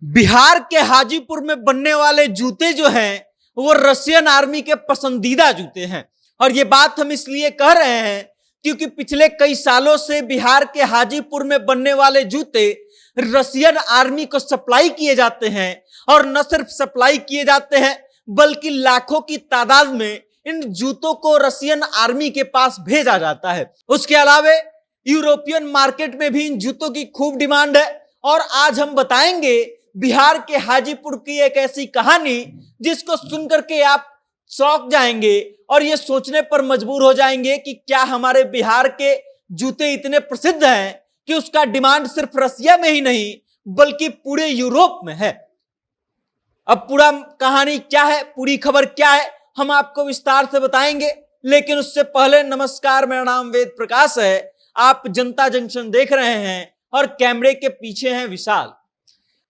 बिहार के हाजीपुर में बनने वाले जूते जो हैं वो रशियन आर्मी के पसंदीदा जूते हैं। और ये बात हम इसलिए कह रहे हैं क्योंकि पिछले कई सालों से बिहार के हाजीपुर में बनने वाले जूते रशियन आर्मी को सप्लाई किए जाते हैं। और न सिर्फ सप्लाई किए जाते हैं बल्कि लाखों की तादाद में इन जूतों को रशियन आर्मी के पास भेजा जाता है। उसके अलावा यूरोपियन मार्केट में भी इन जूतों की खूब डिमांड है। और आज हम बताएंगे बिहार के हाजीपुर की एक ऐसी कहानी जिसको सुनकर के आप चौंक जाएंगे और ये सोचने पर मजबूर हो जाएंगे कि क्या हमारे बिहार के जूते इतने प्रसिद्ध हैं कि उसका डिमांड सिर्फ रसिया में ही नहीं बल्कि पूरे यूरोप में है। अब पूरा कहानी क्या है, पूरी खबर क्या है, हम आपको विस्तार से बताएंगे। लेकिन उससे पहले नमस्कार, मेरा नाम वेद प्रकाश है। आप जनता जंक्शन देख रहे हैं और कैमरे के पीछे हैं विशाल।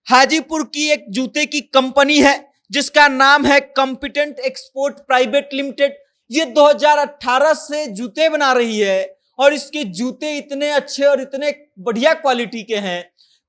हाजीपुर की एक जूते की कंपनी है जिसका नाम है कॉम्पिटेंट एक्सपोर्ट प्राइवेट लिमिटेड। ये 2018 से जूते बना रही है और इसके जूते इतने अच्छे और इतने बढ़िया क्वालिटी के हैं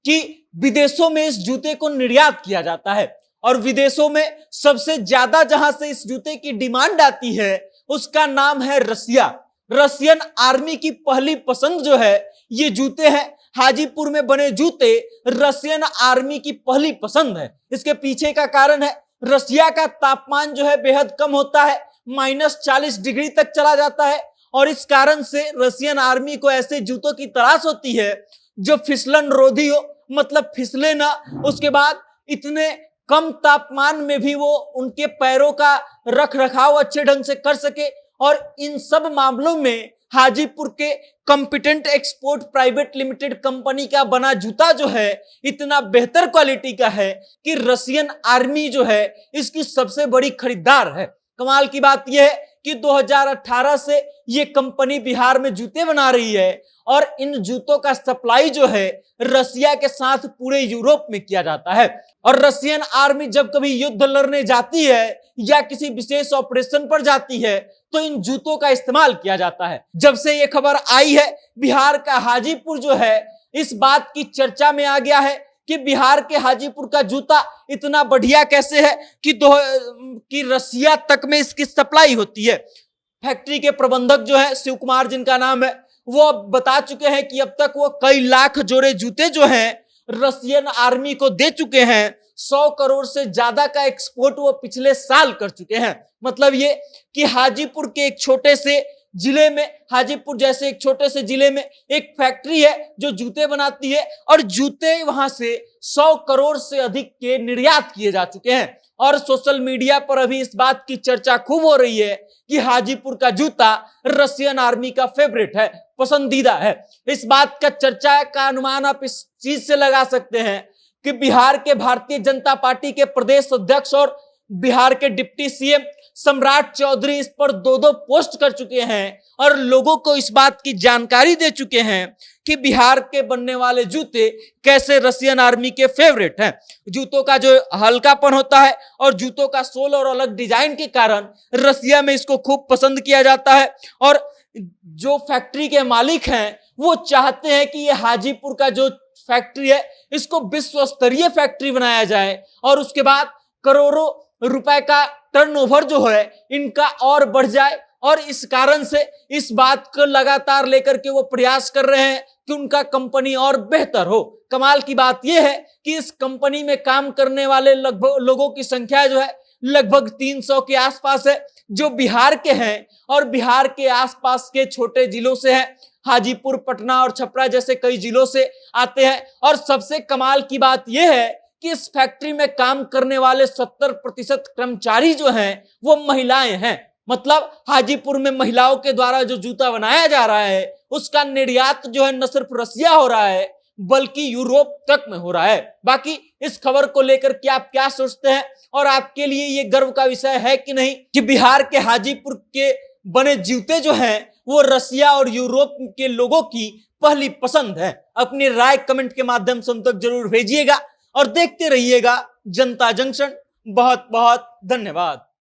कि विदेशों में इस जूते को निर्यात किया जाता है। और विदेशों में सबसे ज्यादा जहां से इस जूते की डिमांड आती है उसका नाम है रसिया। रशियन आर्मी की पहली पसंद जो है ये जूते हैं। हाजीपुर में बने जूते रशियन आर्मी की पहली पसंद है। इसके पीछे का कारण है रसिया का तापमान जो है बेहद कम होता है, -40 डिग्री तक चला जाता है। और इस कारण से रशियन आर्मी को ऐसे जूतों की तलाश होती है जो फिसलन रोधी हो, मतलब फिसले ना। उसके बाद इतने कम तापमान में भी वो उनके पैरों का रख रखाव अच्छे ढंग से कर सके। और इन सब मामलों में हाजीपुर के competent export private limited company का बना जूता जो है इतना बेहतर क्वालिटी का है कि रशियन आर्मी जो है इसकी सबसे बड़ी खरीदार है। कमाल की बात यह है कि 2018 से ये कंपनी बिहार में जूते बना रही है और इन जूतों का सप्लाई जो है रसिया के साथ पूरे यूरोप में किया जाता है। और रशियन आर्मी जब कभी युद्ध लड़ने जाती है या किसी विशेष ऑपरेशन पर जाती है तो इन जूतों का इस्तेमाल किया जाता है। जब से ये खबर आई है बिहार का हाजीपुर जो है इस बात की चर्चा में आ गया है कि बिहार के हाजीपुर का जूता इतना बढ़िया कैसे है कि रसिया तक में इसकी सप्लाई होती है। फैक्ट्री के प्रबंधक जो है शिव कुमार जिनका नाम है वो बता चुके हैं कि अब तक वो कई लाख जोड़े जूते जो हैं रशियन आर्मी को दे चुके हैं। 100 करोड़ से ज्यादा का एक्सपोर्ट वो पिछले साल कर चुके हैं। मतलब ये कि हाजीपुर के एक छोटे से जिले में, हाजीपुर जैसे एक छोटे से जिले में एक फैक्ट्री है जो जूते बनाती है और जूते वहां से 100 करोड़ से अधिक के निर्यात किए जा चुके हैं। और सोशल मीडिया पर अभी इस बात की चर्चा खूब हो रही है कि हाजीपुर का जूता रशियन आर्मी का फेवरेट है, पसंदीदा है। इस बात का चर्चा का अनुमान आप इस चीज से लगा सकते हैं कि बिहार के भारतीय जनता पार्टी के प्रदेश अध्यक्ष और बिहार के डिप्टी सीएम सम्राट चौधरी इस पर 2-2 पोस्ट कर चुके हैं और लोगों को इस बात की जानकारी दे चुके हैं कि बिहार के बनने वाले जूते कैसे रशियन आर्मी के फेवरेट हैं। जूतों का जो हल्कापन होता है और जूतों का सोल और अलग डिजाइन के कारण रसिया में इसको खूब पसंद किया जाता है। और जो फैक्ट्री के मालिक हैं वो चाहते हैं कि ये हाजीपुर का जो फैक्ट्री है इसको विश्व स्तरीय फैक्ट्री बनाया जाए और उसके बाद करोड़ों रुपए का टर्नओवर जो है इनका और बढ़ जाए। और इस कारण से इस बात को लगातार लेकर के वो प्रयास कर रहे हैं कि उनका कंपनी और बेहतर हो। कमाल की बात यह है कि इस कंपनी में काम करने वाले लगभग लोगों की संख्या जो है लगभग 300 के आसपास है जो बिहार के हैं और बिहार के आसपास के छोटे जिलों से हैं। हाजीपुर, पटना और छपरा जैसे कई जिलों से आते हैं। और सबसे कमाल की बात यह है कि इस फैक्ट्री में काम करने वाले 70% कर्मचारी जो हैं वो महिलाएं हैं। मतलब हाजीपुर में महिलाओं के द्वारा जो जूता बनाया जा रहा है उसका निर्यात जो है न सिर्फ रसिया हो रहा है बल्कि यूरोप तक में हो रहा है। बाकी इस खबर को लेकर के आप क्या सोचते हैं और आपके लिए ये गर्व का विषय है कि नहीं कि बिहार के हाजीपुर के बने जूते जो हैं वो रसिया और यूरोप के लोगों की पहली पसंद है? अपनी राय कमेंट के माध्यम से हम तक जरूर भेजिएगा और देखते रहिएगा जनता जंक्शन। बहुत बहुत धन्यवाद।